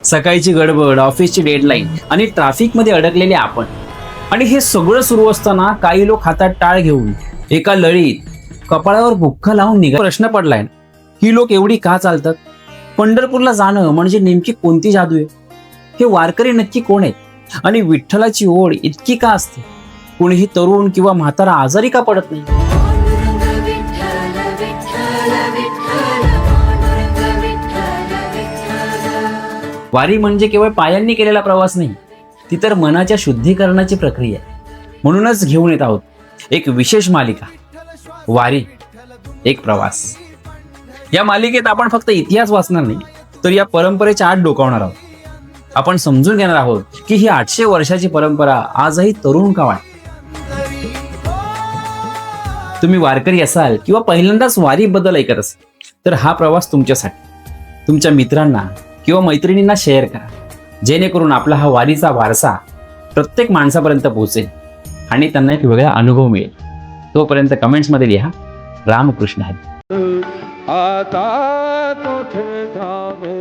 सकाळची गडबड, ऑफिसची डेडलाईन आणि ट्रॅफिकमध्ये अडकलेले आपण. आणि हे सगळं सुरू असताना काही लोक हातात टाळ घेऊन एका लळीत कपाळावर बुक्का लावून निघा. प्रश्न पडलाय, ही लोक एवढी का चालतात? पंढरपूरला जाणं म्हणजे नेमकी कोणती जादू आहे? हे वारकरी नक्की कोण आहेत? आणि विठ्ठलाची ओढ इतकी का असते? कोणीही तरुण किंवा म्हातारा आजारी का पडत नाही? पांडुरंग विठ्ठल विठ्ठल विठ्ठल पांडुरंग विठ्ठल विठ्ठल. वारी म्हणजे केवळ पायांनी केलेला प्रवास नाही, ती तर मनाच्या शुद्धीकरणाची प्रक्रिया आहे. म्हणूनच घेऊन येत आहोत एक विशेष मालिका, वारी एक प्रवास. या मालिकेत आपण फक्त इतिहास वाचणार नाही, तर या परंपरेच्या आत डोकावणार आहोत. आपण समजून घेणार आहोत की ही 800 वर्षाची परंपरा आजही तरुण का वाटते. तुम्ही वारकरी असाल किंवा पहिल्यांदाच वारीबद्दल ऐकत असाल, तर हा प्रवास तुमच्यासाठी. तुमच्या मित्रांना किंवा मैत्रिणींना शेअर करा, जेणेकरून आपला हा वारीचा वारसा प्रत्येक माणसापर्यंत पोहोचेल आणि त्यांना एक वेगळा अनुभव मिळेल. तोपर्यंत कमेंट्समध्ये लिहा, रामकृष्ण हरी. आता कुठे जावे